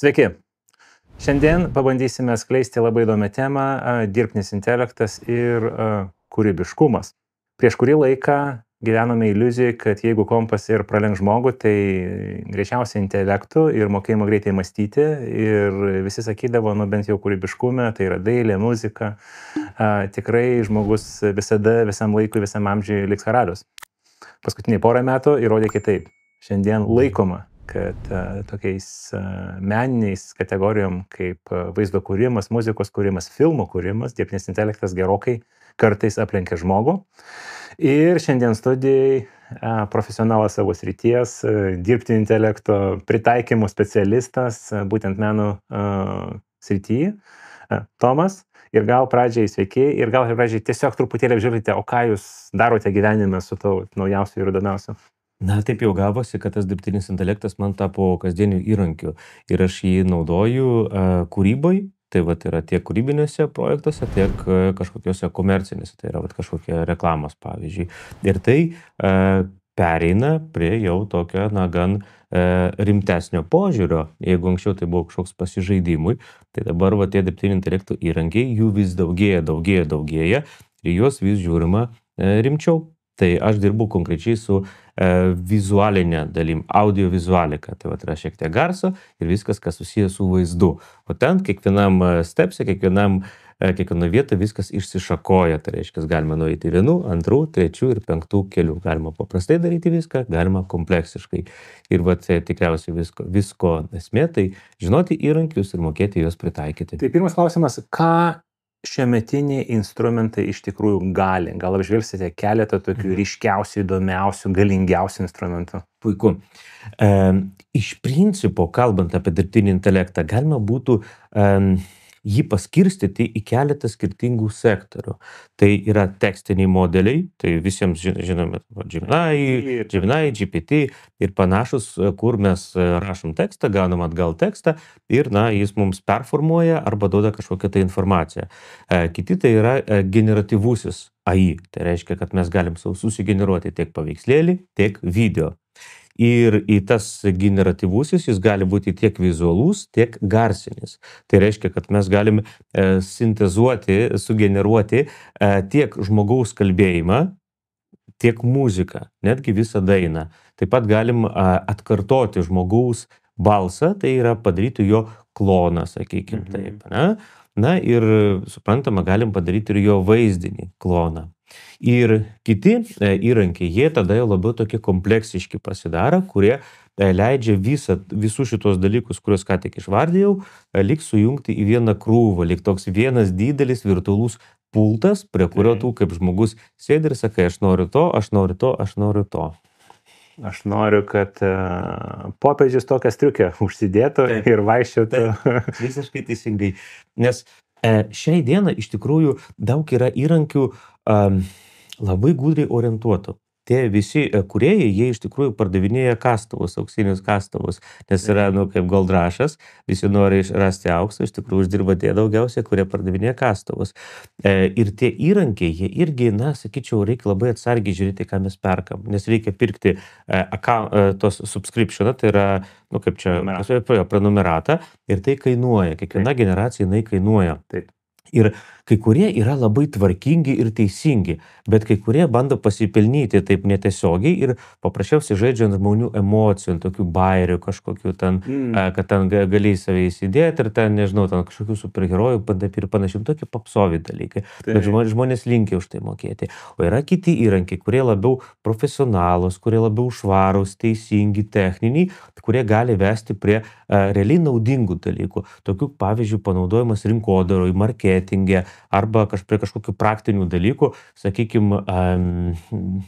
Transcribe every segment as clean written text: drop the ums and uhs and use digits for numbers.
Sveiki. Šiandien pabandysime skleisti labai įdomią temą dirbtinis intelektas ir kūrybiškumas. Prieš kurį laiką gyvenome iliuzijai, kad jeigu kompas ir pralenks žmogų, tai greičiausiai intelektų ir mokėjimo greitai mąstyti. Ir visi sakydavo, bent jau kūrybiškume, tai yra dailė, muzika. Tikrai žmogus visada, visam laikui, visam amžiui liks karalius. Paskutiniai porą metų įrodė kitaip. Šiandien laikoma, kad tokiais meniniais kategorijom kaip vaizdo kūrimas, muzikos kūrimas, filmų kūrimas, dirbtinis intelektas gerokai kartais aplenkia žmogų. Ir šiandien studijai profesionalas savo srities, dirbtinio intelekto pritaikymų specialistas, būtent meno srityje, Tomas. Ir gal pradžiai sveiki, ir gal pradžiai tiesiog truputėlį apžiūrite, o ką jūs darote gyvenime su to naujausiu ir įdomiausiu. Na, taip jau gavosi, kad tas dirbtinis intelektas man tapo kasdieniu įrankiu ir aš jį naudoju kūryboj, tai vat yra tiek kūrybinėse projektuose, tiek kažkokiuose komercinėse, tai yra vat kažkokie reklamos pavyzdžiui. Ir tai pereina prie jau tokio, gan rimtesnio požiūrio. Jeigu anksčiau tai buvo kažkoks pasižaidimui, tai dabar va tie dirbtinio intelekto įrankiai, jų vis daugėja ir juos vis žiūrima rimčiau. Tai aš dirbu konkrečiai su vizualinė dalim, audiovizualika, tai vat yra šiek tiek garso ir viskas, kas susijęs su vaizdu. O ten kiekvienam stepse, kiekvienoje vietoje viskas išsišakoja, tai reiškia, galima nueiti 1, 2, 3 ir 5 kelių. Galima paprastai daryti viską, galima kompleksiškai. Ir vat tikriausiai visko esmė, tai žinoti įrankius ir mokėti juos pritaikyti. Tai pirmas klausimas, ką šiuometiniai instrumentai iš tikrųjų gali? Gal apžvelgsite keletą tokių ryškiausių, įdomiausių, galingiausių instrumentų? Puiku. Iš principo, kalbant apie dirbtinį intelektą, galima būtų jį paskirstyti į keletą skirtingų sektorių. Tai yra tekstiniai modeliai, tai visiems žinome Gemini, GPT ir panašus, kur mes rašom tekstą, gaunam atgal tekstą ir jis mums performuoja arba duoda kažkokią tai informaciją. Kiti tai yra generatyvusis AI, tai reiškia, kad mes galim susigeneruoti tiek paveikslėlį, tiek video. Ir į tas generatyvusis jis gali būti tiek vizualus, tiek garsinis. Tai reiškia, kad mes galim sintezuoti, sugeneruoti tiek žmogaus kalbėjimą, tiek muziką, netgi visą dainą. Taip pat galim atkartoti žmogaus balsą, tai yra padaryti jo kloną, sakykime taip. Na ir suprantama, galim padaryti ir jo vaizdinį kloną. Ir kiti įrankiai, jie tada jau labiau tokie kompleksiški pasidaro, kurie leidžia visus šitos dalykus, kuriuos ką tik išvardėjau, lyg sujungti į vieną krūvą, lyg toks vienas didelis virtualus pultas, prie kurio tu kaip žmogus sėdi ir sakai, aš noriu to, aš noriu to, aš noriu to. Aš noriu, kad popiežius tokią striukę užsidėtų ir vaikščiotų. Visiškai teisingai. Nes šiai dieną iš tikrųjų daug yra įrankių labai gudriai orientuotų. Tie visi kūrėjai, jie iš tikrųjų pardavinėja kastuvus, auksinius kastuvus, nes yra, kaip goldrašas, visi nori rasti auksą, iš tikrųjų uždirba tie daugiausiai, kurie pardavinėja kastuvus. Ir tie įrankiai, jie irgi, sakyčiau, reikia labai atsargiai žiūrėti, ką mes perkam, nes reikia pirkti tos subscriptioną, tai yra, prenumeratą, ir tai kainuoja, kiekviena generacija jinai kainuoja. Taip. Ir kai kurie yra labai tvarkingi ir teisingi, bet kai kurie bando pasipelnyti taip netiesiogiai ir paprasčiausiai žaidžia ant žmonių emocijų, ant tokių bairių kažkokių ten, kad ten gali save įsidėti ir ten, nežinau, ten kažkokių superherojų ir panašiai, tokie popsovi dalykai. Bet žmonės linkia už tai mokėti. O yra kiti įrankiai, kurie labiau profesionalūs, kurie labiau švarūs, teisingi, techniniai, kurie gali vesti prie realiai naudingų dalykų. Tokių pavyzdžių panaudojimas rinkodaroj, marketinge arba prie kažkokių praktinių dalykų, sakykime,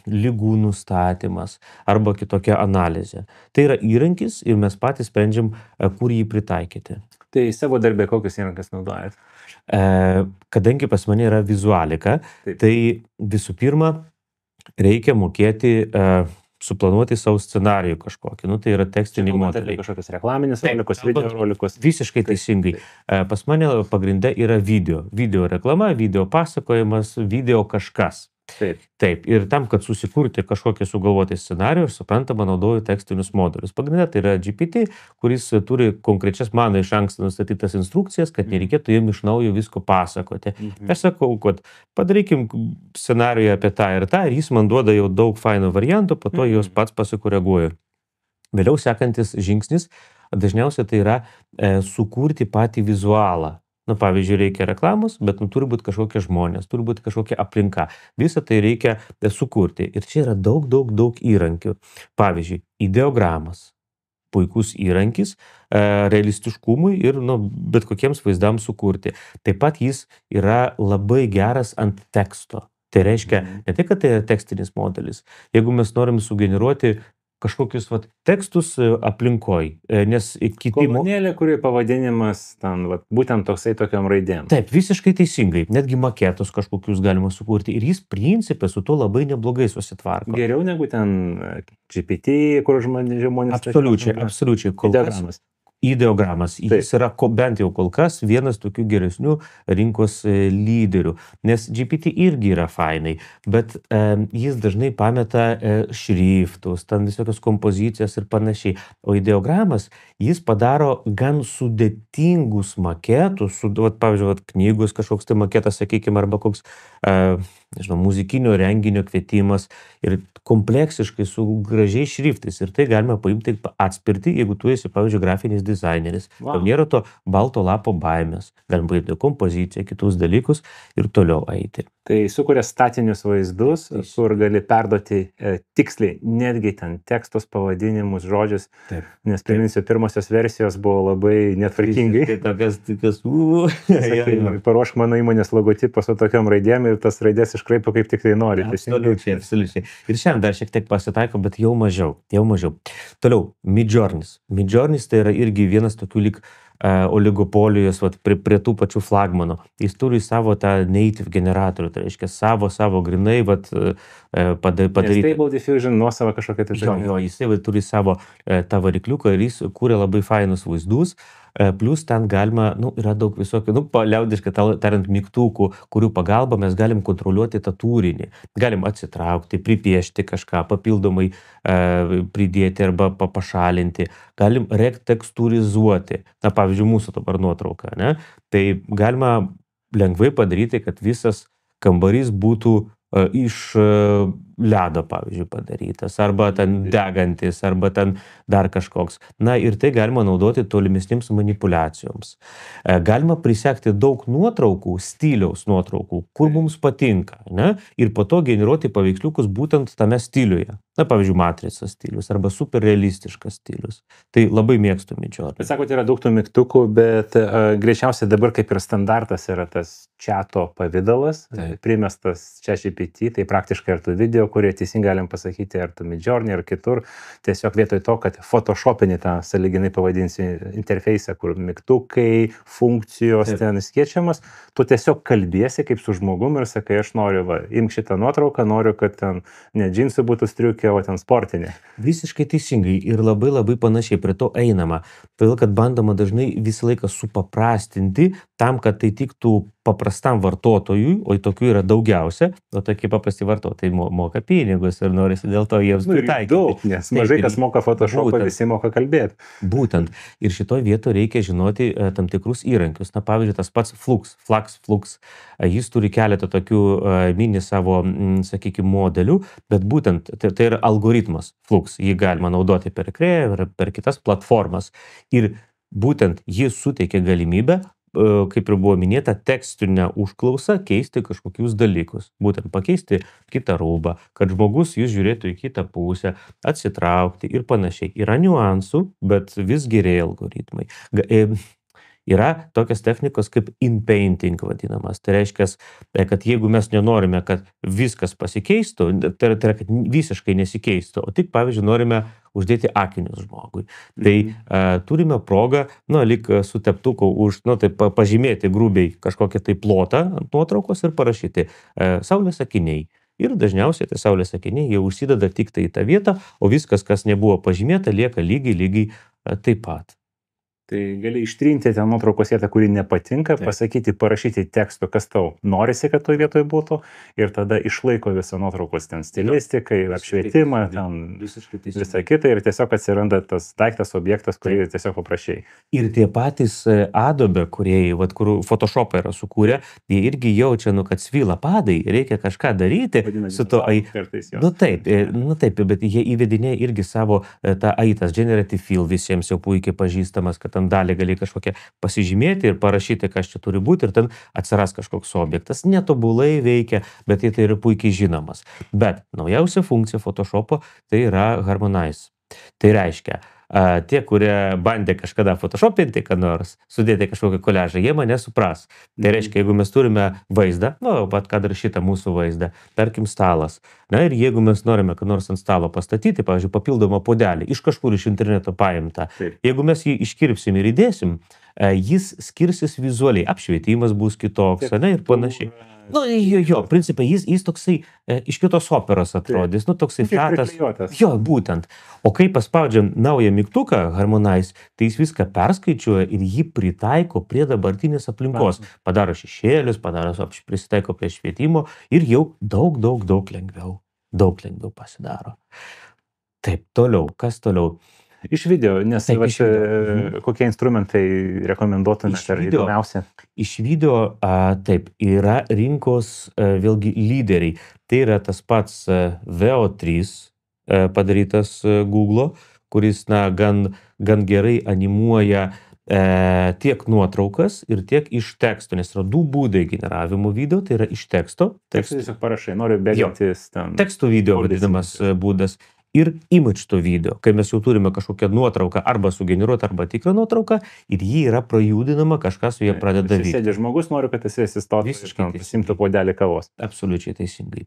ligų nustatymas arba kitokia analizė. Tai yra įrankis ir mes patys sprendžiam, kur jį pritaikyti. Tai savo darbę kokius įrankius naudojat? Kadangi pas mane yra vizualika, tai visų pirma reikia mokėti suplanuoti savo scenarijų kažkokį. Tai yra tekstiniai modeliai. Kažkokius reklaminis rolikus, video rolikus. Visiškai teisingai. Pas mane pagrinde yra video. Video reklama, video pasakojimas, video kažkas. Taip. Taip, ir tam, kad susikurti kažkokį sugalvoti scenarijų, ir suprantama, naudoju tekstinius modulius. Pagrindinė tai yra GPT, kuris turi konkrečias mano iš anksto nustatytas instrukcijas, kad nereikėtų jiem iš naujo visko pasakoti. Aš sakau, kad padarykim scenarijų apie tą, ir jis man duoda jau daug fainų variantų, po to juos pats pasikoreguoju. Vėliau sekantis žingsnis, dažniausiai tai yra sukurti patį vizualą. Pavyzdžiui, reikia reklamos, bet turi būti kažkokie žmonės, turi būti kažkokia aplinka. Visą tai reikia sukurti. Ir čia yra daug įrankių. Pavyzdžiui, ideogramas. Puikus įrankis realistiškumui ir bet kokiems vaizdams sukurti. Taip pat jis yra labai geras ant teksto. Tai reiškia, ne tik, kad tai yra tekstinis modelis. Jeigu mes norim sugeneruoti kažkokius tekstus aplinkoj, nes kiti... Kolonėlė, kuri pavadinimas ten, būtent toksai tokiam raidėm. Taip, visiškai teisingai. Netgi maketus kažkokius galima sukurti. Ir jis principė su tuo labai neblogai susitvarko. Geriau negu ten GPT, kur žmonės... Absoliučiai. Ideogramas. Jis yra bent jau kol kas vienas tokių geresnių rinkos lyderių. Nes GPT irgi yra fainai, bet jis dažnai pameta šriftus, ten visokios kompozicijas ir panašiai. O ideogramas, jis padaro gan sudėtingus maketus, pavyzdžiui, knygos kažkoks tai maketas, sakykime, arba koks muzikinio renginio kvietimas ir kompleksiškai su gražiais šriftais. Ir tai galima paimti atspirti, jeigu tu esi, pavyzdžiui, grafinis dizaineris. Wow. Nėra to balto lapo baimės. Galima paimti kompoziciją, kitus dalykus ir toliau eiti. Tai sukuria statinius vaizdus, kur gali perduoti tiksliai, netgi ten tekstus, pavadinimus, žodžius. Taip. Nes priminsiu, pirmosios versijos buvo labai netvarkingai. Paruošk mano įmonės logotipą su tokiam raidėm ir tas raidės iškraipo kaip tik tai nori. Absoliučiai. Ir šiandien dar šiek tiek pasitaiko, bet jau mažiau. Toliau, Midjourneys. Midjourneys tai yra irgi vienas tokių lyg oligopolijos prie tų pačių flagmanų. Jis turi savo tą native generatorių, tai reiškia savo grinai padaryti. Stable Diffusion nuosavą kažkokią tai. Jo, jisai turi savo tą varikliuką ir jis kūrė labai fainus vaizdus. Plus ten galima, yra daug visokių, liaudiškai tariant, mygtukų, kurių pagalba mes galim kontroliuoti tą turinį. Galim atsitraukti, pripiešti kažką, papildomai pridėti arba pašalinti. Galim retekstūrizuoti. Pavyzdžiui, mūsų dabar nuotrauka, ne? Tai galima lengvai padaryti, kad visas kambarys būtų iš ledo, pavyzdžiui, padarytas, arba ten degantis, arba ten dar kažkoks. Ir tai galima naudoti tolimesnėms manipuliacijoms. Galima prisekti daug nuotraukų, stiliaus nuotraukų, kur mums patinka, ne? Ir po to generuoti paveiksliukus būtent tame stiliuje. Pavyzdžiui, matricos stilius arba superrealistiškas stilius. Tai labai mėgstu Midjourney. Bet sakote, yra daug tų mygtukų, bet greičiausiai dabar kaip ir standartas yra tas chato pavidalas, primestas ChatGPT, tai praktiškai ar tu video, kurie teisingai galim pasakyti, ar tu Midjourney, ar kitur, tiesiog vietoj to, kad photoshopinį tą sąlyginai pavadinsiu interfeisą, kur mygtukai, funkcijos ten skiečiamas, tu tiesiog kalbėsi kaip su žmogum ir sakai, aš noriu, imk šitą nuotrauką, noriu, kad ten ne džinsų būtų striukė, o ten sportinė. Visiškai teisingai ir labai panašiai prie to einama. Todėl, kad bandoma dažnai visą laiką supaprastinti tam, kad tai tiktų paprastam vartotojui, o tokių yra daugiausia, o tokie paprasti vartotojai moka pinigus ir norisi dėl to jiems pritaikyti. Daug, nes mažai kas moka Photoshopą, visi moka kalbėti. Būtent. Ir šitoj vietoje reikia žinoti tam tikrus įrankius. Pavyzdžiui, tas pats Flux. Jis turi keletą tokių mini savo, sakykime, modelių, bet būtent tai yra algoritmas Flux. Jį galima naudoti per Creative, per kitas platformas. Ir būtent jis suteikia galimybę, kaip ir buvo minėta, tekstinę užklausą keisti kažkokius dalykus. Būtent pakeisti kitą rūbą, kad žmogus jūs žiūrėtų į kitą pusę, atsitraukti ir panašiai. Yra niuansų, bet vis gerėja algoritmai. Yra tokios technikos kaip inpainting vadinamas. Tai reiškia, kad jeigu mes nenorime, kad viskas pasikeistų, tai yra, kad visiškai nesikeistų, o tik, pavyzdžiui, norime uždėti akinius žmogui. Tai turime progą, lyg su teptuku pažymėti grubiai kažkokią tai plotą ant nuotraukos ir parašyti saulės akiniai. Ir dažniausiai tai saulės akiniai jau užsideda tik tai į tą vietą, o viskas, kas nebuvo pažymėta, lieka lygiai taip pat. Tai gali ištrinti ten nuotraukos vietą, kuri nepatinka, Taip. pasakyti, parašyti teksto, kas tau norisi, kad toje vietoje būtų, ir tada išlaiko visą nuotraukos ten stilistiką, apšvietimą, ten visą kitą, ir tiesiog atsiranda tas daiktas, objektas, kurį tiesiog paprašai. Ir tie patys Adobe kūrėjai, vat, kur Photoshopą yra sukūrę, jie irgi jaučia, kad svyla padai, reikia kažką daryti su to AI. Taip, bet jie įvedinė irgi savo tą AI, tas generative fill, visiems jau puikiai pažįstamas, kad ten dalį gali kažkokią pasižymėti ir parašyti, kas čia turi būti, ir ten atsiras kažkoks objektas. Netobulai veikia, bet tai yra puikiai žinomas. Bet naujausia funkcija Photoshopo tai yra Harmonize. Tai reiškia, tie, kurie bandė kažkada photoshopinti, ką nors, sudėti kažkokią koliažą, jie mane supras. Tai reiškia, jeigu mes turime vaizdą, pat kad ir šitą mūsų vaizdą, tarkim stalas, ir jeigu mes norime, kad nors ant stalo pastatyti, pavyzdžiui, papildomą puodelį, iš kažkur iš interneto paimtą, jeigu mes jį iškirpsim ir įdėsim, jis skirsis vizualiai, apšvietimas bus kitoks, ir panašiai. Principai, jis toksai iš kitos operos atrodys, toksai flatas. Būtent. O kai paspaudžiam naują mygtuką Harmonize, tai jis viską perskaičiuoja ir jį pritaiko prie dabartinės aplinkos. Padaro šešėlius, prisitaiko prie švietimo ir jau daug lengviau pasidaro. Taip, toliau, kas toliau? Iš video, nes kokie instrumentai rekomenduotumės ar įdomiausia? Iš video, taip, yra rinkos vėlgi lyderiai. Tai yra tas pats VO3 padarytas Google'o, kuris gan gerai animuoja tiek nuotraukas ir tiek iš teksto, nes yra du būdai generavimo video, tai yra iš teksto. Tekstų tiesiog parašai, noriu bėgėtis ten. Tekstų video vadinamas būdas. Ir image to video, kai mes jau turime kažkokią nuotrauką arba sugeneruotą, arba tikrą nuotrauką ir jį yra prajudinama, kažkas su jie pradeda vykti. Sėdė žmogus, noriu, kad jis atsistotų ir pasimtų puodelį kavos. Absoliučiai teisingai.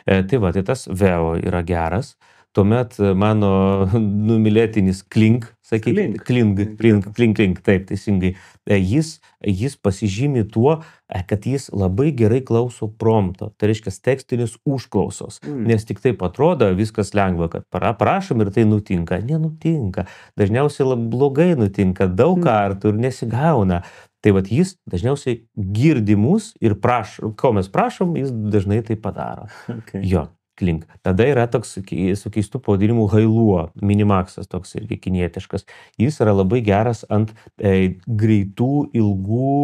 Tai tas VO yra geras. Tuomet mano numylėtinis Kling, sakykime, Kling, taip, teisingai. Jis pasižymi tuo, kad jis labai gerai klauso prompto, tai reiškia tekstinės užklausos, nes tik taip atrodo viskas lengva, kad prašom ir tai nutinka. Nenutinka, dažniausiai blogai nutinka, daug kartų ir nesigauna. Tai jis dažniausiai girdi mus ir ko mes prašom, jis dažnai tai padaro. Kling. Tada yra toks su keistu pavadinimu Hailuo, Minimaxas, toks irgi kinietiškas. Jis yra labai geras ant greitų, ilgų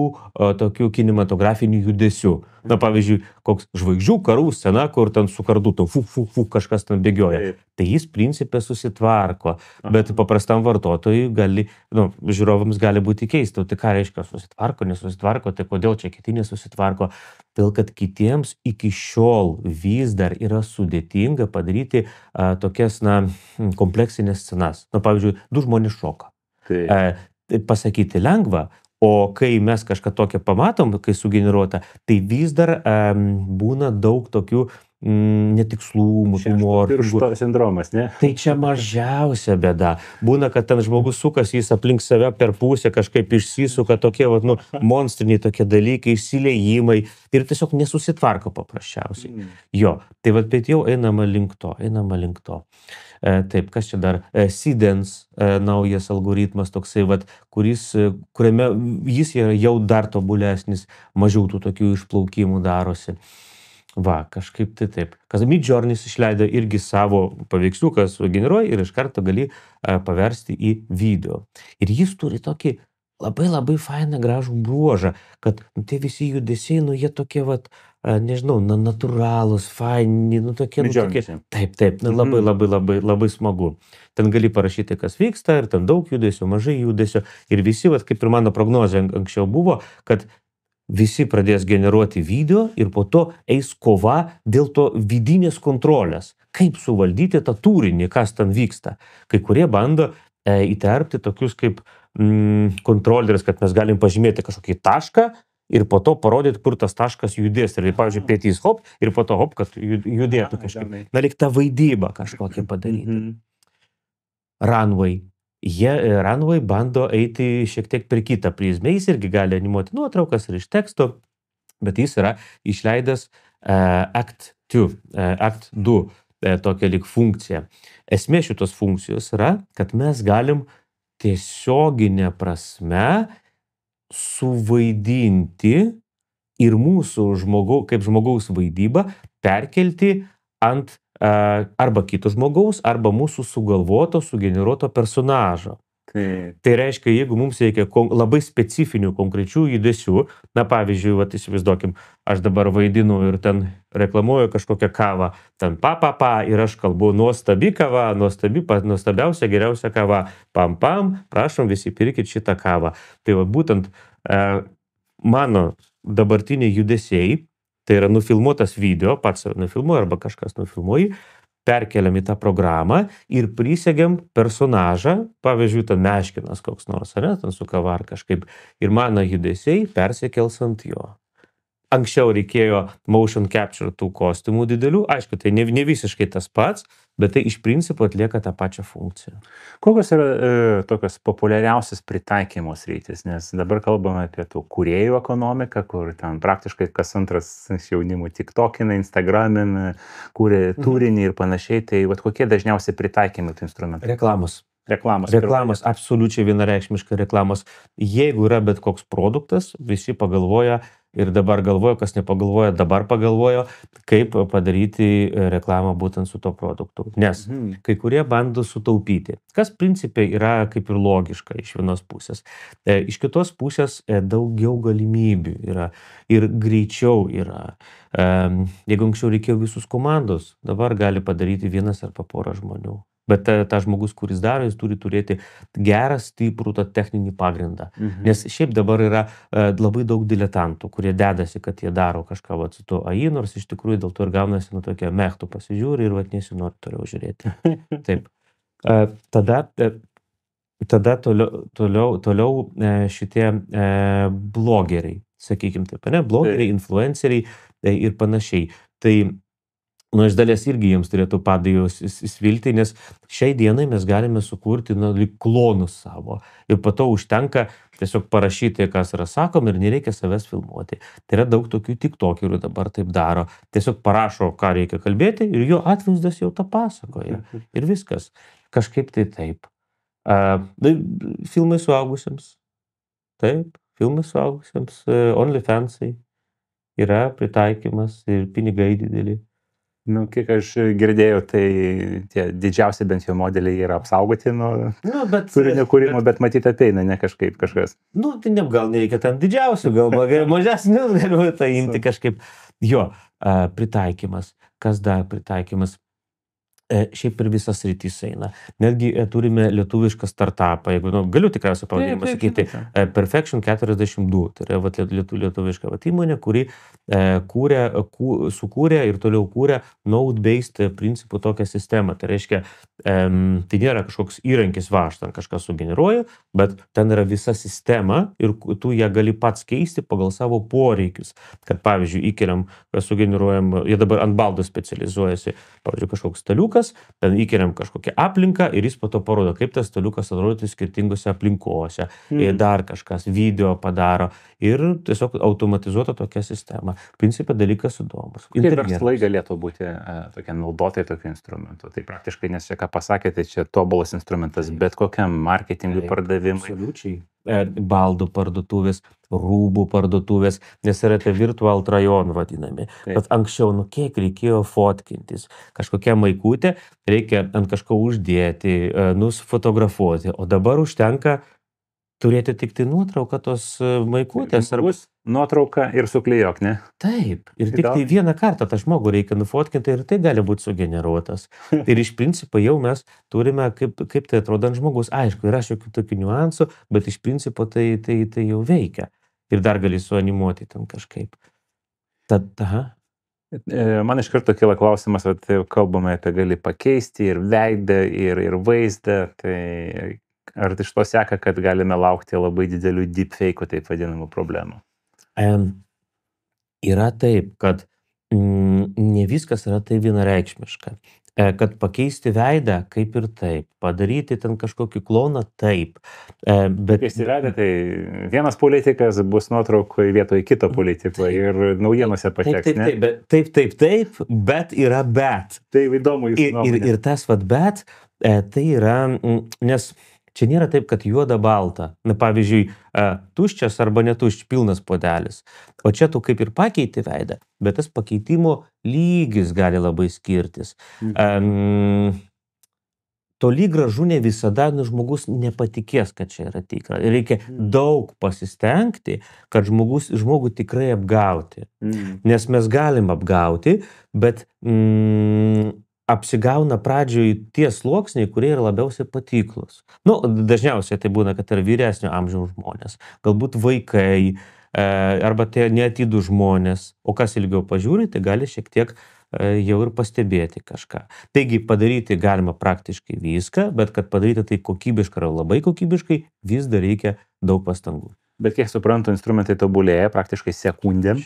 tokių kinematografinių judesių. Pavyzdžiui, koks žvaigždžių karų scena, kur ten su kardu kažkas ten bėgioja. Tai jis principė susitvarko, bet paprastam vartotojui žiūrovams gali būti keista. Tai ką reiškia susitvarko, nesusitvarko, tai kodėl čia kiti nesusitvarko? Todėl, kad kitiems iki šiol vis dar yra sudėtinga padaryti tokias kompleksinės scenas. Pavyzdžiui, du žmonės šoka. Pasakyti lengva, o kai mes kažką tokią pamatom, kai sugeneruota, tai vis dar būna daug tokių netikslumų, humorų. Piršto sindromas, ne? Tai čia mažiausia bėda. Būna, kad ten žmogus sukas, jis aplink save per pusę kažkaip išsisuka, tokie monstriniai tokie dalykai, išsiliejimai ir tiesiog nesusitvarko paprasčiausiai. Tai bet jau einama link to. Taip, kas čia dar? Seedance, naujas algoritmas toksai, kuriame jis yra jau dar tobulesnis, mažiau tų tokių išplaukimų darosi. Kažkaip tai taip. Midjourney išleido irgi savo paveiksliuką sugeneruoja ir iš karto gali paversti į video. Ir jis turi tokį labai fainą gražų bruožą, kad tie visi judesiai, jie tokie, nežinau, natūralūs, faini, tokie. Taip, labai smagu. Ten gali parašyti, kas vyksta, ir ten daug judesio, mažai judesio. Ir visi, kaip ir mano prognozė anksčiau buvo, kad visi pradės generuoti video ir po to eis kova dėl to vidinės kontrolės. Kaip suvaldyti tą turinį, kas ten vyksta. Kai kurie bando įterpti tokius kaip kontroleris, kad mes galim pažymėti kažkokį tašką ir po to parodyti, kur tas taškas judės. Ir, pavyzdžiui, pietys hop ir po to hop, kad judėtų kažkaip. Lyg tą vaidybą kažkokią padaryti. Runway. Runway bando eiti šiek tiek per kitą prizmę. Jis irgi gali animuoti nuotraukas ir iš teksto, bet jis yra išleidęs Act 2 tokią lyg funkciją. Esmė šitos funkcijos yra, kad mes galim tiesioginė prasme suvaidinti ir mūsų kaip žmogaus vaidybą perkelti ant arba kito žmogaus, arba mūsų sugalvoto, sugeneruoto personažo. Tai reiškia, jeigu mums reikia labai specifinių, konkrečių judesių, na pavyzdžiui, įsivaizduokim, aš dabar vaidinu ir ten reklamuoju kažkokią kavą, ten ir aš kalbu nuostabi kava, nuostabiausia, geriausia kava, prašom visi pirkit šitą kavą. Tai būtent mano dabartiniai judesiai, tai yra nufilmuotas video, pats nufilmuoju arba kažkas nufilmuoji, perkeliam į tą programą ir prisegiam personažą, pavyzdžiui, ten Meškinas koks nors, ar ne, ten su kava ar kažkaip, ir mano judesiai persikels ant jo. Anksčiau reikėjo motion capture tų kostiumų didelių, aišku, tai ne visiškai tas pats, bet tai iš principo atlieka tą pačią funkciją. Kokios yra tokios populiariausias pritaikymo sritys, nes dabar kalbame apie tų kūrėjų ekonomiką, kur ten praktiškai kas antras jaunimų tiktokina, instagramina, kūrė turinį ir panašiai, tai kokie dažniausiai pritaikymai tų instrumentų? Reklamos, absoliučiai vienareikšmiškai reklamos. Jeigu yra bet koks produktas, visi pagalvoja ir dabar galvoja, kas nepagalvoja, dabar pagalvojo, kaip padaryti reklamą būtent su to produktu. Nes kai kurie bando sutaupyti, kas principiai yra kaip ir logiška iš vienos pusės. Iš kitos pusės daugiau galimybių yra ir greičiau yra. Jeigu anksčiau reikėjo visus komandos, dabar gali padaryti vienas arba porą žmonių. Bet ta žmogus, kuris daro, jis turi turėti gerą, stiprų tą techninį pagrindą. Nes šiaip dabar yra labai daug diletantų, kurie dedasi, kad jie daro kažką su to AI, nors iš tikrųjų dėl to ir gaunasi tokia mechtų pasižiūri ir nesinori toliau žiūrėti. Taip. Tada toliau šitie blogeriai, sakykim taip, ne? Blogeriai, influenceriai ir panašiai. Tai iš dalies irgi jiems turėtų padėjus svilti, nes šiai dienai mes galime sukurti klonus savo. Ir po to užtenka tiesiog parašyti, kas yra sakom ir nereikia savęs filmuoti. Tai yra daug tokių tiktokerių dabar taip daro. Tiesiog parašo, ką reikia kalbėti ir jo atvaizdas jau tą pasakoja. Ir viskas. Kažkaip tai taip. Filmai suaugusiems. Taip, filmai suaugusiems. OnlyFansai yra pritaikymas ir pinigai dideli. Kiek aš girdėjau, tai tie didžiausi bent jau modeliai yra apsaugoti nuo turinio kūrimo, bet matyti ateina, ne kažkas. Tai gal nereikia ten didžiausių, gal mažesnių, galiu tai imti kažkaip. Jo, pritaikymas. Kas dar pritaikymas? Šiaip per visas rytis eina. Netgi turime lietuvišką startupą, jeigu galiu tikriausiai pavadinimą sakyti, Perfection 42, tai yra lietuviška įmonė, kuri sukūrė ir toliau kūrė node-based principų tokią sistemą. Tai reiškia, tai nėra kažkoks įrankis, aš ten kažką sugeneruoju, bet ten yra visa sistema ir tu ją gali pats keisti pagal savo poreikius. Kad pavyzdžiui, įkeliam, sugeneruojam, jie dabar ant baldo specializuojasi, pavyzdžiui, kažkoks staliukas, ten įkeliam kažkokią aplinką ir jis po to parodo, kaip tas staliukas atrodytų skirtingose aplinkose. Ir dar kažkas video padaro ir tiesiog automatizuota tokia sistema. Principė dalykas įdomus. Kaip verslai galėtų būti tokie naudotojai tokių instrumentų? Tai praktiškai, nes čia ką pasakėte, čia tobulas instrumentas bet kokiam marketingui, pardavimui. Absoliučiai. Baldų parduotuvės, rūbų parduotuvės, nes yra tie virtual try-on vadinami. Bet anksčiau, kiek reikėjo fotkintis. Kažkokia maikutė, reikia ant kažko uždėti, nusifotografuoti, o dabar užtenka turėti tik tai nuotrauką tos maikutės. Nuotrauką ir suklijok, ne? Taip. Ir tik tai vieną kartą tą žmogų reikia nufotkinti ir tai gali būti sugeneruotas. Ir iš principo jau mes turime, kaip tai atrodo ant žmogus. Aišku, yra šiokių tokių niuansų, bet iš principo tai jau veikia. Ir dar gali suanimuoti ten kažkaip. Man iš karto kyla klausimas, kalbame apie gali pakeisti ir veidą, ir vaizdą. Tai ar iš to seka, kad galime laukti labai didelių deepfake'ų, taip vadinamų problemų? Yra taip, kad ne viskas yra tai vienareikšmiška. Kad pakeisti veidą, kaip ir taip. Padaryti ten kažkokį kloną, taip. Pakeisti veidą, tai vienas politikas bus nuotraukoje vietoje kito politiko ir naujienose pateks, ne? Taip, bet yra bet. Tai įdomu jūsų nuomonė. Ir tas bet, tai yra, nes čia nėra taip, kad juoda balta. Na, pavyzdžiui, tuščias arba netuščias pilnas puodelis. O čia tu kaip ir pakeiti veidą, bet tas pakeitimo lygis gali labai skirtis. Toli gražu ne visada žmogus nepatikės, kad čia yra tikra. Reikia daug pasistengti, kad žmogų tikrai apgauti. Nes mes galim apgauti, bet apsigauna pradžioj tie sluoksniai, kurie yra labiausiai patiklus. Nu, dažniausiai tai būna, kad yra vyresnio amžiaus žmonės, galbūt vaikai, arba tie neatidūs žmonės. O kas ilgiau pažiūri, tai gali šiek tiek jau ir pastebėti kažką. Taigi padaryti galima praktiškai viską, bet kad padaryti tai kokybiškai ar labai kokybiškai, vis dar reikia daug pastangų. Bet kiek suprantu, instrumentai tobulėja praktiškai sekundėm.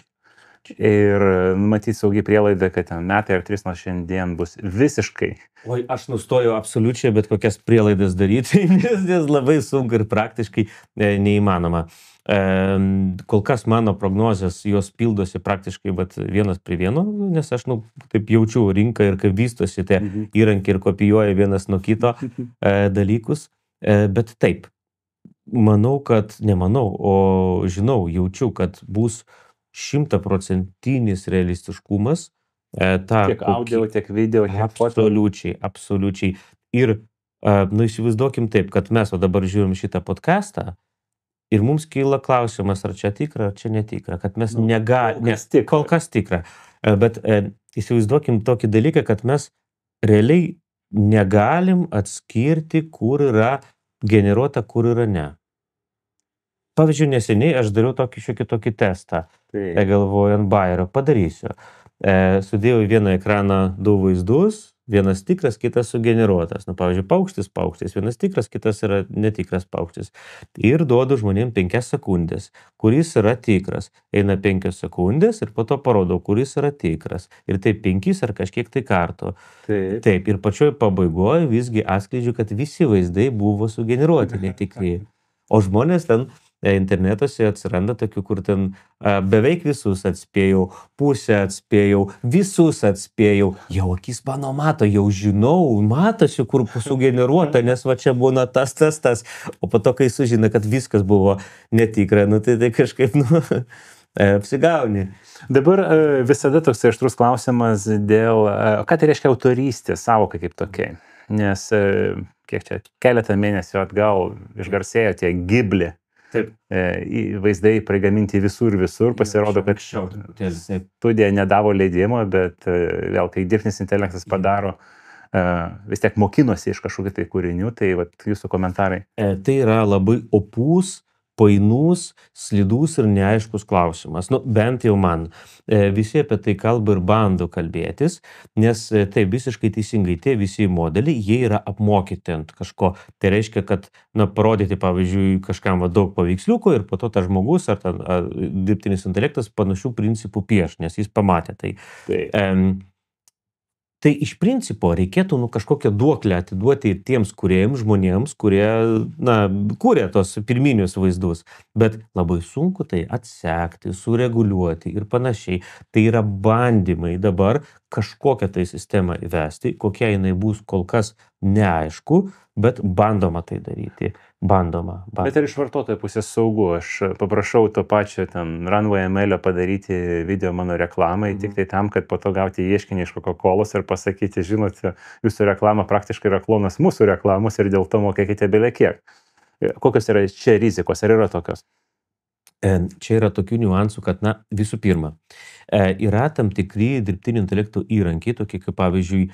Ir matyti saugiai prielaidą, kad ten metai ar 3 nuo šiandien bus visiškai. Oi, aš nustoju absoliučiai bet kokias prielaidas daryti, nes labai sunku ir praktiškai neįmanoma. Kol kas mano prognozės, jos pildosi praktiškai 1:1, nes aš taip jaučiu rinką ir kaip vystosi tie įrankiai ir kopijuoja vienas nuo kito dalykus. Bet taip, nemanau, o žinau, jaučiu, kad bus 100% realistiškumas. Tiek audio, tiek video, tiek foto. Absoliučiai. Ir įsivaizduokim taip, kad mes dabar žiūrim šitą podcastą ir mums kyla klausimas, ar čia tikra, ar čia netikra, kad mes kol kas tikra. Bet įsivaizduokim tokį dalyką, kad mes realiai negalim atskirti, kur yra generuota, kur yra ne. Pavyzdžiui, neseniai aš dariau šiokį tokį testą. Galvoju, ant bajerio padarysiu. Sudėjau į vieną ekraną 2 vaizdus, vienas tikras, kitas sugeneruotas. Pavyzdžiui, paukštis, vienas tikras, kitas yra netikras paukštis. Ir duodu žmonėm 5 sekundės, kuris yra tikras. Eina 5 sekundės ir po to parodau, kuris yra tikras. Ir taip 5 ar kažkiek tai kartų. Taip, ir pačioj pabaigoje visgi atskleidžiu, kad visi vaizdai buvo sugeneruoti netikri. O žmonės ten internetuose atsiranda tokių, kur ten beveik visus atspėjau, pusę atspėjau, visus atspėjau. Jau akis mano mato, jau žinau, matosi, kur sugeneruota, nes va čia būna tas. O po to, kai sužina, kad viskas buvo netikra, tai kažkaip, apsigauni. Dabar visada toks aštrus klausimas dėl, ką tai reiškia autorystė savoka kaip tokia. Nes, kiek čia, keletą mėnesių atgal išgarsėjo tie Ghibli. Taip. Vaizdai prigaminti visur, pasirodo, kad studija nedavo leidimo, bet vėl, kai dirbtinis intelektas padaro, vis tiek mokinosi iš kažkokių tai kūrinių, tai jūsų komentarai. Tai yra labai opus, painus, slidus ir neaiškus klausimas. Bent jau man. Visi apie tai kalba ir bando kalbėtis, nes tai visiškai teisingai, tie visi modeliai, jie yra apmokyti ant kažko. Tai reiškia, kad parodyti, pavyzdžiui, kažkam daug paveiksliukų ir po to tas žmogus ar dirbtinis intelektas panašių principų pieš, nes jis pamatė tai. Tai iš principo reikėtų kažkokią duoklę atiduoti tiems kūrėjams, žmonėms, kurie kūrė tos pirminius vaizdus. Bet labai sunku tai atsekti, sureguliuoti ir panašiai. Tai yra bandymai dabar kažkokią tai sistemą įvesti, kokia jinai bus kol kas neaišku, bet bandoma tai daryti. Bandoma. Bet ir iš vartotojo pusės saugu. Aš paprašau to pačio Runway ML padaryti video mano reklamai, tik tai tam, kad po to gauti ieškinį iš Coca-Colos ir pasakyti, žinote, jūsų reklama praktiškai yra klonas mūsų reklamos ir dėl to mokėkite belekiek. Kokios yra čia rizikos, ar yra tokios? Čia yra tokių niuansų, kad, visų pirma, yra tam tikri dirbtinio intelekto įrankiai, tokie kaip pavyzdžiui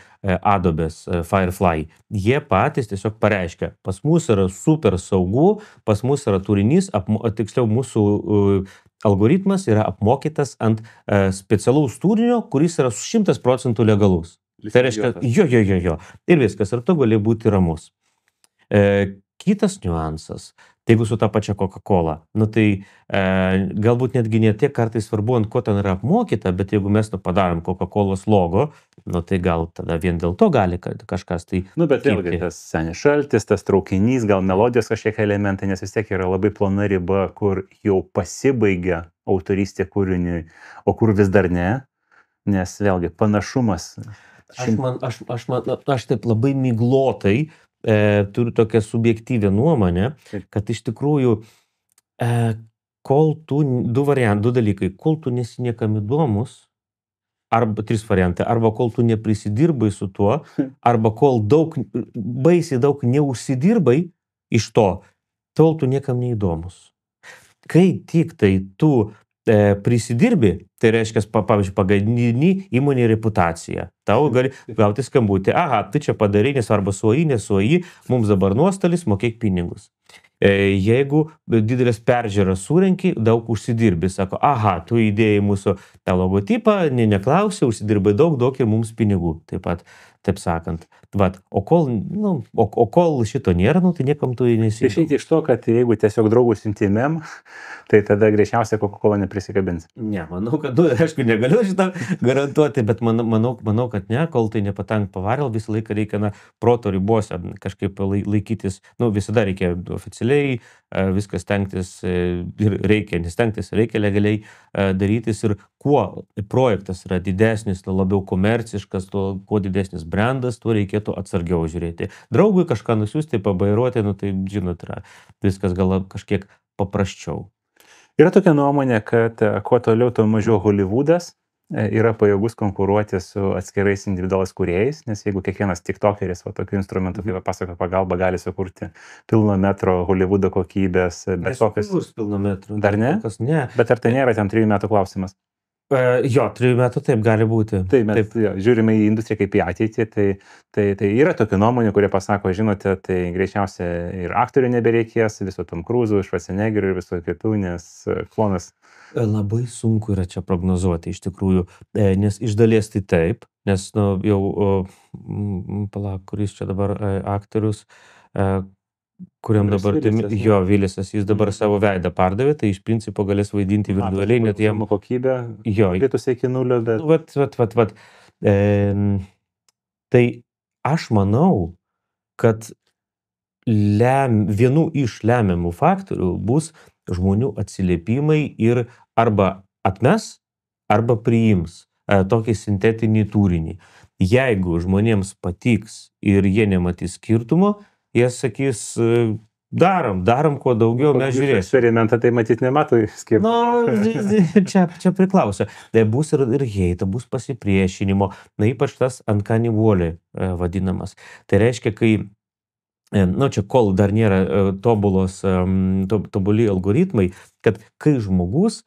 Adobe's Firefly. Jie patys tiesiog pareiškia, pas mus yra super saugu, pas mus yra turinys, tiksliau mūsų algoritmas yra apmokytas ant specialaus turinio, kuris yra 100% legalus. Tai reiškia, jo. Ir viskas, ir tu gali būti ramus. Kitas niuansas, tai jeigu su ta pačia Coca-Cola, tai galbūt netgi ne tiek kartais svarbu, ant ko ten yra apmokyta, bet jeigu mes padarom Coca-Colos logo, tai gal tada vien dėl to gali kažkas tai... Bet vėlgi tas senis šaltis, tas traukinys, gal melodijos kažkiek elementai, nes vis tiek yra labai plona riba, kur jau pasibaigia autorystė kūriniui, o kur vis dar ne, nes vėlgi panašumas... Aš taip labai miglotai turiu tokią subjektyvią nuomonę, kad iš tikrųjų, kol tu, du dalykai, kol tu nesi niekam įdomus, arba 3 variantai, arba kol tu neprisidirbai su tuo, arba kol baisiai daug neužsidirbai iš to, tol tu niekam neįdomus. Kai tik tai tu prisidirbi, tai reiškia, pavyzdžiui, pagadini įmonė reputaciją. Tau gali gauti skambutį, aha, tu čia padarai, nesvarbu suoji, nesuoji, mums dabar nuostolis, mokėk pinigus. Jeigu didelės peržiūros surenki, daug užsidirbi, sako, aha, tu įdėjai mūsų tą logotipą, neklausi, užsidirbai daug ir mums pinigų, taip pat, taip sakant. Vat, o kol šito nėra, tai niekam tu nesi. Išeiti iš to, kad jeigu tiesiog draugus intimėm, tai tada greičiausiai Coca-Cola neprisikabins. Ne, manau, kad, aišku, negaliu šitą garantuoti, bet manau, kad ne, kol tai nepatank pavarėl, visą laiką reikia proto ribose kažkaip laikytis, visada reikia oficialiai, viskas stengtis ir reikia, nestengtis, reikia legaliai darytis ir kuo projektas yra didesnis, tuo labiau komerciškas, kuo didesnis brandas, tuo reikėtų atsargiau žiūrėti. Draugui kažką nusiųsti, pabairuoti, tai žinot, yra viskas gal kažkiek paprasčiau. Yra tokia nuomonė, kad kuo toliau, tuo mažiau Hollywoodas yra pajėgus konkuruoti su atskirais individualiais kūrėjais, nes jeigu kiekvienas tiktokeris tokių instrumentų, kaip pasako pagalba, gali sukurti pilno metro Hollywoodo kokybės, bet kokias... Pilno metro. Dar ne? Ne. Bet ar tai nėra ten 3 metų klausimas? Jo, 3 metų taip gali būti. Tai mes žiūrime į industriją kaip į ateitį, tai yra tokių nuomonių, kurie pasako, žinote, tai greičiausiai ir aktorių nebereikės, viso Tom Cruise'ų, Schwarzeneggerių ir viso kitų, nes klonas. Labai sunku yra čia prognozuoti iš tikrųjų, nes iš dalies tai taip, nes jau, kuris čia dabar aktorius, kuriam dabar, Vilisas, jis dabar savo veidą pardavė, tai iš principo galės vaidinti virtualiai, net jam kokybę, lietųsi iki 0, bet... Vat. Tai aš manau, kad vienu iš lemiamų faktorių bus žmonių atsiliepimai ir arba atmes, arba priims tokį sintetinį turinį. Jeigu žmonėms patiks ir jie nematys skirtumo, jie sakys, darom kuo daugiau, mes žiūrėsim. Eksperimentą tai matyti nemato skirtumo. Čia priklauso. Tai bus ir heita, bus pasipriešinimo, ypač tas uncanny valley vadinamas. Tai reiškia, kai čia kol dar nėra tobuli algoritmai, kad kai žmogus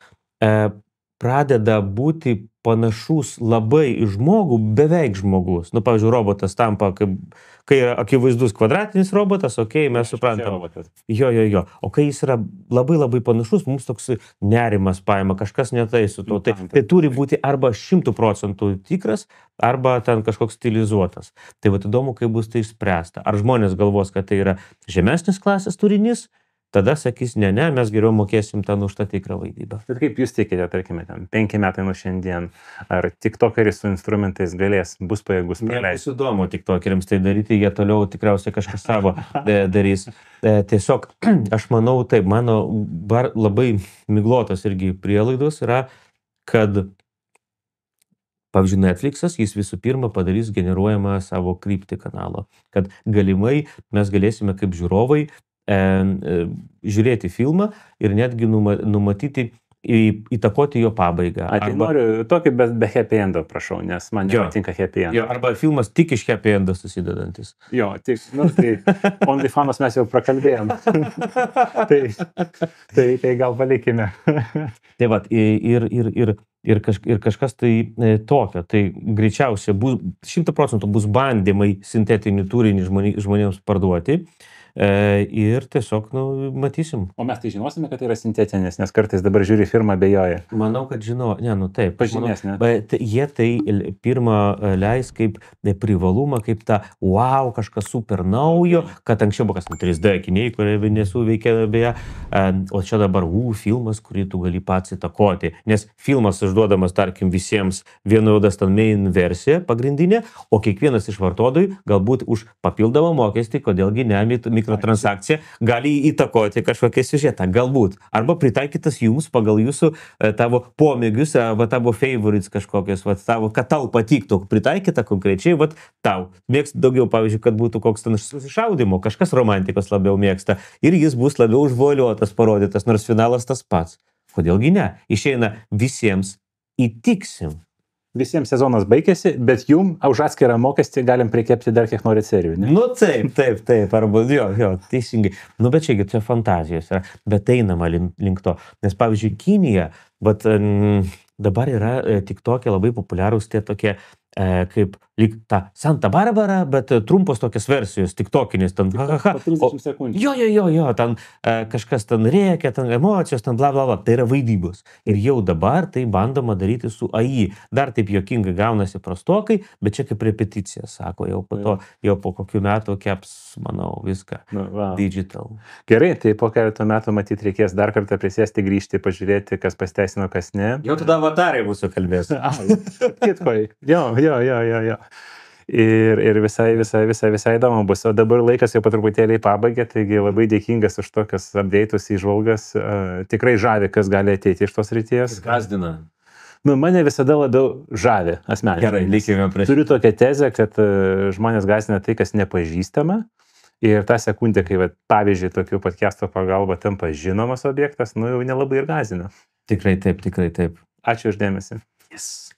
pradeda būti panašus labai į žmogų, beveik žmogus. Pavyzdžiui, robotas tampa, kai yra akivaizdus kvadratinis robotas, mes suprantam. Jo. O kai jis yra labai labai panašus, mums toks nerimas paima, kažkas ne tai su to. Tai turi būti arba 100% tikras, arba ten kažkoks stilizuotas. Tai įdomu, kaip bus tai išspręsta. Ar žmonės galvos, kad tai yra žemesnis klasės turinys, tada sakys, ne, mes geriau mokėsim ten už tą tikrą vaidybą. Bet kaip jūs tikite, tarkime, 5 metai nuo šiandien, ar tiktokeris su instrumentais bus pajėgus praleisti? Nebus įdomu tiktokeriams tai daryti, jie toliau tikriausiai kažką savo darys. Tiesiog, aš manau, taip, mano labai miglotos irgi prielaidos yra, kad, pavyzdžiui, Netflixas, jis visų pirma padarys generuojamą savo kryptį kanalo, kad galimai mes galėsime kaip žiūrovai žiūrėti filmą ir netgi numatyti, įtakoti jo pabaigą. Tai noriu tokį be happy endo, prašau, nes man nepatinka happy end. Arba filmas tik iš happy endo susidedantis. Tai OnlyFanos mes jau prakalbėjom. tai gal palikime. Tai vat, ir kažkas tai tokio, tai greičiausiai 100% bus bandymai sintetinį turinį žmonėms parduoti. Ir tiesiog, matysim. O mes tai žinosime, kad tai yra sintetinis, nes kartais dabar žiūri firmą bejoja. Manau, kad taip. Pažinės, ne? Bet jie tai pirmą leis kaip privalumą, kaip tą wow, kažkas super naujo, kad anksčiau buvo kas 3D akiniai, kurie nesuveikė beje, o čia dabar filmas, kurį tu gali pats įtakoti. Nes filmas išduodamas, tarkim, visiems vienodas ten main versija pagrindinė, o kiekvienas iš vartotojų galbūt už papildomą mokestį, kodėlgi ne mikrotransakcija gali įtakoti kažkokią siužetą, galbūt. Arba pritaikytas jums pagal jūsų tavo pomėgius, va tavo favorites kažkokios, va tavo, kad tau patiktų, pritaikyta konkrečiai, va tau. Mėgsti daugiau, pavyzdžiui, kad būtų koks ten susišaudimo, kažkas romantikos labiau mėgsta ir jis bus labiau užvoliuotas, parodytas, nors finalas tas pats. Kodėlgi ne? Išeina visiems įtiksim. Visiems sezonas baigėsi, bet jum už atskirą mokestį galim prikepti dar kiek norit serijų, ne? Nu taip, arba jo, teisingai. Nu bet čiagi čia fantazijos yra, bet einama link to. Nes pavyzdžiui, Kinija, bet dabar yra TikTok'e labai populiarūs tie tokie kaip lyg ta Santa Barbara, bet trumpos tokios versijos, tiktokinės, ten, Po 30 sekundžių. Jo, ten kažkas ten rėkia, ten emocijos, ten bla bla bla, tai yra vaidybos. Ir jau dabar tai bandoma daryti su AI. Dar taip juokingai gaunasi prastokai, bet čia kaip repeticija, sako, jau po kokių metų keps, manau, viską. Digital. Gerai, tai po keletą metų matyt reikės dar kartą prisėsti, grįžti, pažiūrėti, kas pasiteisino, kas ne. Jau tada avatarai mūsų kalbės. Kitkoj. Jo. Ir visai įdomu bus. O dabar laikas jau patruputėlį pabaigė, taigi labai dėkingas už tokias update'us, įžvalgas. Tikrai žavi, kas gali ateiti iš tos ryties. Gazdina. Nu, mane visada labiau žavi asmeniškai. Gerai, likime prie. Turiu tokią tezę, kad žmonės gąsdina tai, kas nepažįstama. Ir tą sekundę, kai, pavyzdžiui, tokių podcast'o pagalba tampa žinomas objektas, nu jau nelabai ir gąsdina. Tikrai taip. Ačiū už dėmesį. Yes.